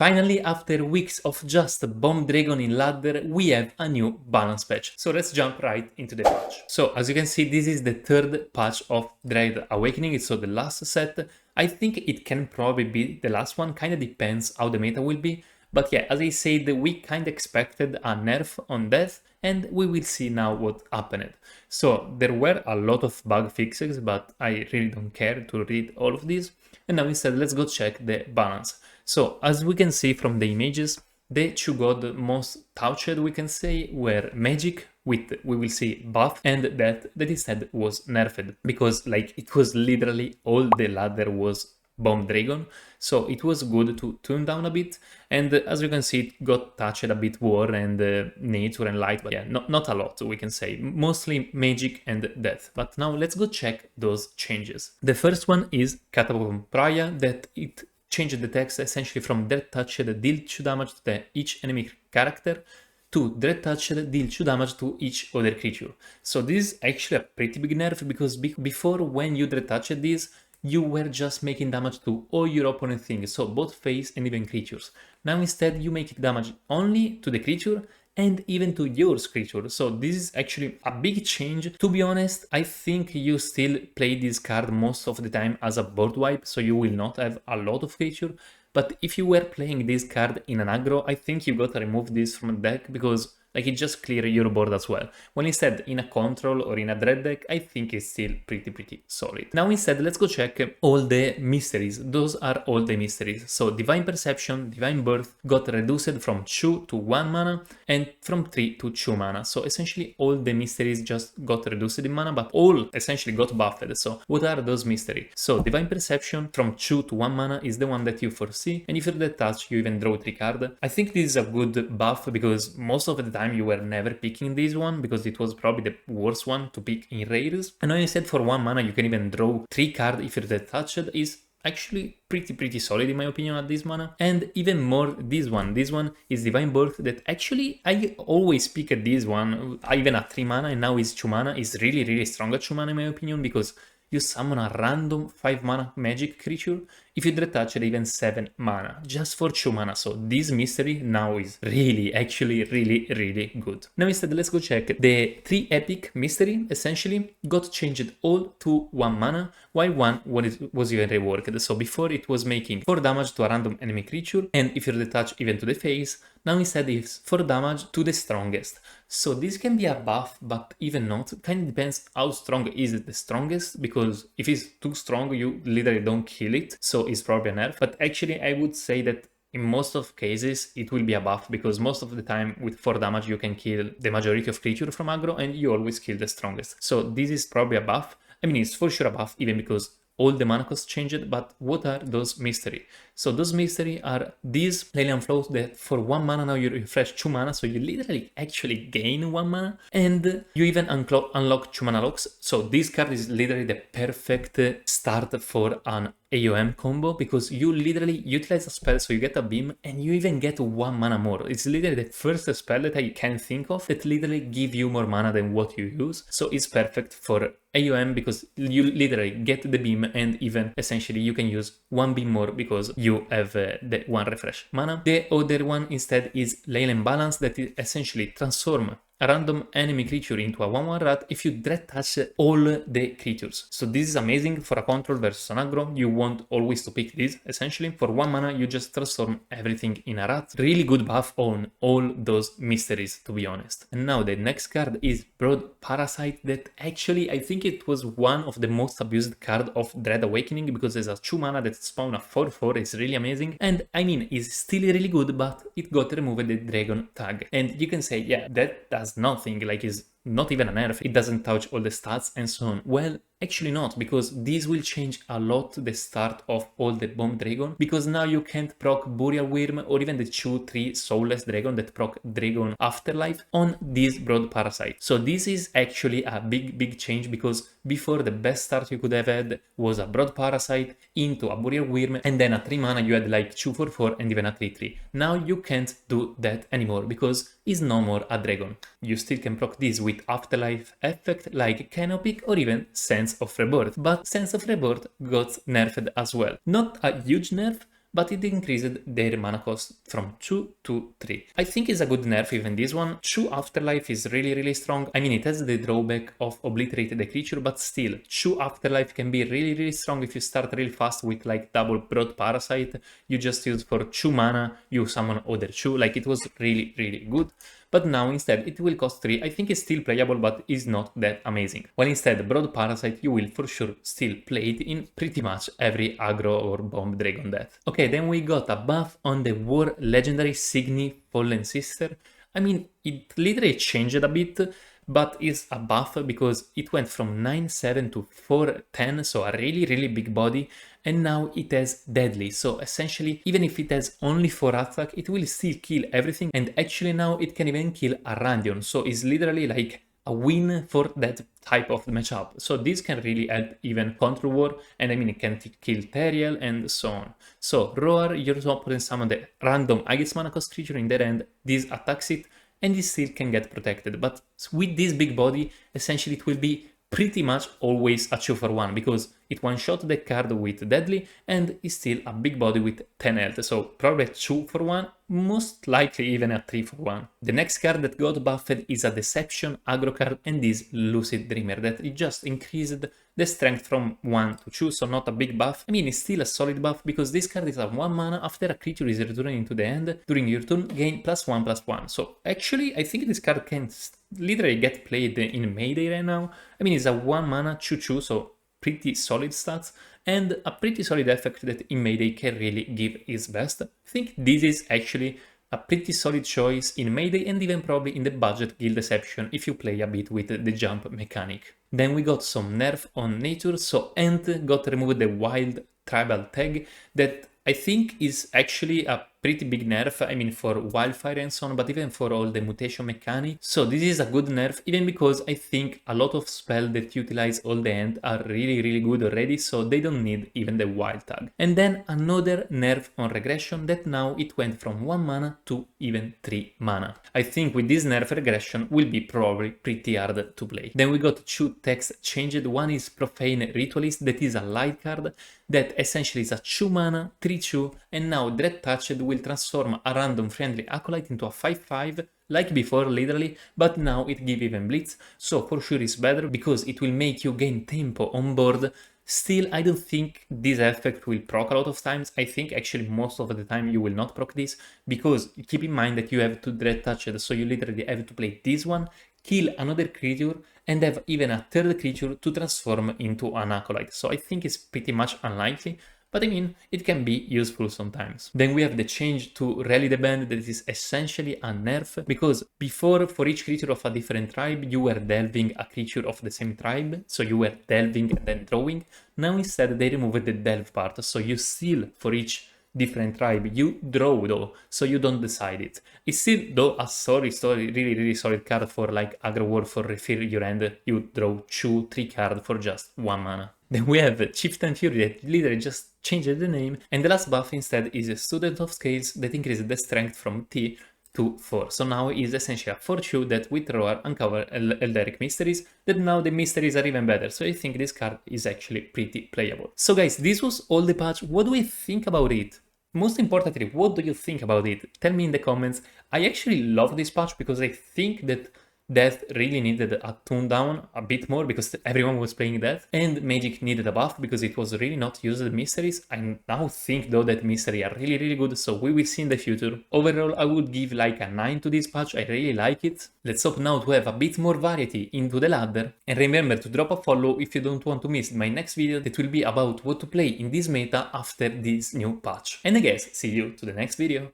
Finally, after weeks of just Bomb Dragon in ladder, we have a new balance patch. So let's jump right into the patch. So as you can see, this is the third patch of Dread Awakening, it's so the last set. I think it can probably be the last one, kinda depends how the meta will be. But yeah, as I said, we kinda expected a nerf on death, and we will see now what happened. So there were a lot of bug fixes, but I really don't care to read all of these. And now instead, let's go check the balance. So as we can see from the images, the two god most touched, we can say, were magic with, we will see, buff, and death that instead was nerfed, because like it was literally all the ladder was Bomb Dragon, so it was good to tune down a bit, and as you can see, it got touched a bit war and nature and light, but yeah, not a lot, we can say, mostly magic and death. But now let's go check those changes. The first one is Catapult Praia, that it changed the text essentially from Dread Touched deal 2 damage to each enemy character to Dread Touched deal 2 damage to each other creature. So this is actually a pretty big nerf, because before, when you Dread Touched this, you were just making damage to all your opponent things, so both face and even creatures. Now instead you make damage only to the creature and even to your creature, so this is actually a big change. To be honest, I think you still play this card most of the time as a board wipe, so you will not have a lot of creature, but if you were playing this card in an aggro, I think you gotta remove this from the deck, because like it just clear your board as well. When instead in a control or in a dread deck, I think it's still pretty solid. Now instead, let's go check all the mysteries. Those are all the mysteries. So Divine Perception, Divine Birth got reduced from 2 to 1 mana and from 3 to 2 mana. So essentially all the mysteries just got reduced in mana, but all essentially got buffed. So what are those mysteries? So Divine Perception from 2 to 1 mana is the one that you foresee, and if you're dead touch, you even draw 3 cards. I think this is a good buff, because most of the time you were never picking this one, because it was probably the worst one to pick in rares. And now instead for 1 mana you can even draw 3 cards if you're dead touched is actually pretty solid in my opinion at this mana. And even more this one is Divine Birth, that actually I always pick at this one, even at 3 mana, and now is 2 mana, is really strong at 2 mana in my opinion, because you summon a random 5 mana magic creature if you Dread Touch even 7 mana, just for 2 mana. So this mystery now is actually really good. Now instead, let's go check the 3 epic mystery. Essentially got changed all to 1 mana, while 1 was even reworked. So before it was making 4 damage to a random enemy creature, and if you Dread Touch even to the face, now instead it's 4 damage to the strongest. So this can be a buff, but even not, kind of depends how strong is the strongest, because if it's too strong you literally don't kill it, so it's probably a nerf. But actually I would say that in most of cases it will be a buff, because most of the time with 4 damage you can kill the majority of creature from aggro and you always kill the strongest. So this is probably a buff. I mean, it's for sure a buff, even because all the mana costs changed. But what are those mystery? So those mystery are these Leyland Flows, that for 1 mana now you refresh 2 mana, so you literally actually gain 1 mana, and you even unlock 2 mana locks. So this card is literally the perfect start for an AOM combo, because you literally utilize a spell, so you get a beam and you even get 1 mana more. It's literally the first spell that I can think of that literally give you more mana than what you use. So it's perfect for AOM, because you literally get the beam, and even essentially you can use 1 beam more because you have the 1 refresh mana. The other one instead is Leyland Balance, that is essentially transform a random enemy creature into a 1/1 rat if you Dread Touch all the creatures. So this is amazing for a control versus an aggro. You want always to pick this. Essentially for 1 mana you just transform everything in a rat. Really good buff on all those mysteries, to be honest. And now the next card is Brood Parasite, that actually I think it was one of the most abused card of Dread Awakening, because there's a 2 mana that spawn a 4/4. It's really amazing, and I mean it's still really good, but it got removed the dragon tag. And you can say, yeah, that does nothing, like is not even a nerf, it doesn't touch all the stats and so on. Well, actually not, because this will change a lot the start of all the Bomb Dragon, because now you can't proc Burial Wyrm or even the 2/3 Soulless Dragon that proc Dragon Afterlife on this Brood Parasite. So this is actually a big change, because before the best start you could have had was a Brood Parasite into a Burial Wyrm, and then a 3 mana you had like 2/4 and even a 3/3. Now you can't do that anymore, because it's no more a dragon. You still can proc this with Afterlife effect like Canopic or even Sense of Rebirth, but Sense of Rebirth got nerfed as well. Not a huge nerf, but it increased their mana cost from 2 to 3. I think it's a good nerf even this one. True Afterlife is really strong. I mean, it has the drawback of obliterate the creature, but still, True Afterlife can be really strong if you start really fast with like double Broad Parasite. You just use for 2 mana, you summon other 2, like it was really good. But now instead it will cost 3, I think it's still playable but is not that amazing. While instead Broad Parasite you will for sure still play it in pretty much every aggro or bomb dragon deck. Okay, then we got a buff on the War Legendary Signy Fallen Sister. I mean, it literally changed a bit, but it's a buff because it went from 9-7 to 4-10, so a really big body, and now it has deadly, so essentially even if it has only 4 attack, it will still kill everything, and actually now it can even kill a Randion, so it's literally like a win for that type of matchup. So this can really help even Control War, and I mean it can kill Teriel and so on. So Roar, your opponent summon the random highest mana cost creature in their end, this attacks it, and it still can get protected. But with this big body, essentially it will be pretty much always a 2-for-1 because it one-shot the card with deadly and is still a big body with 10 health, so probably a 2-for-1, most likely even a 3-for-1. The next card that got buffed is a Deception aggro card, and this Lucid Dreamer that it just increased the strength from 1 to 2, so not a big buff. I mean, it's still a solid buff because this card is a 1 mana after a creature is returned into the end during your turn, gain +1/+1. So actually, I think this card can literally get played in Mayday right now. I mean, it's a 1 mana 2/2, so pretty solid stats and a pretty solid effect that in Mayday can really give its best. I think this is actually a pretty solid choice in Mayday and even probably in the budget Guild Deception if you play a bit with the jump mechanic. Then we got some nerf on nature, so Ant got removed the wild tribal tag that I think is actually a pretty big nerf, I mean for wildfire and so on, but even for all the mutation mechanic. So this is a good nerf, even because I think a lot of spells that utilize all the end are really good already, so they don't need even the wild tag. And then another nerf on regression that now it went from 1 mana to even 3 mana. I think with this nerf regression will be probably pretty hard to play. Then we got 2 text changed. One is Profane Ritualist, that is a light card that essentially is a 2 mana 3/2, and now Dread Touched will transform a random friendly acolyte into a 5/5 like before literally, but now it gives even blitz, so for sure it's better because it will make you gain tempo on board. Still, I don't think this effect will proc a lot of times. I think actually most of the time you will not proc this, because keep in mind that you have to Dread Touched, so you literally have to play this one, kill another creature, and have even a third creature to transform into an acolyte. So I think it's pretty much unlikely, but I mean, it can be useful sometimes. Then we have the change to Rally the Band that is essentially a nerf, because before for each creature of a different tribe you were delving a creature of the same tribe, so you were delving and then drawing. Now instead they removed the delve part, so you still for each different tribe you draw though, so you don't decide it. It's still though a really solid card for like aggro war. For refill your end you draw 2-3 cards for just 1 mana. Then we have Chieftain Fury that literally just changed the name, and the last buff instead is a Student of Scales that increases the strength from T to 4. So now is essentially a 4/2 that with Roar uncover Elderic Mysteries, that now the mysteries are even better, so I think this card is actually pretty playable. So guys, this was all the patch. What do we think about it? Most importantly, what do you think about it? Tell me in the comments. I actually love this patch because I think that Death really needed a tone down a bit more because everyone was playing Death, and Magic needed a buff because it was really not used in Mysteries. I now think though that Mystery are really good, so we will see in the future. Overall, I would give like a 9 to this patch. I really like it. Let's hope now to have a bit more variety into the ladder, and remember to drop a follow if you don't want to miss my next video that will be about what to play in this meta after this new patch. And I guess see you to the next video.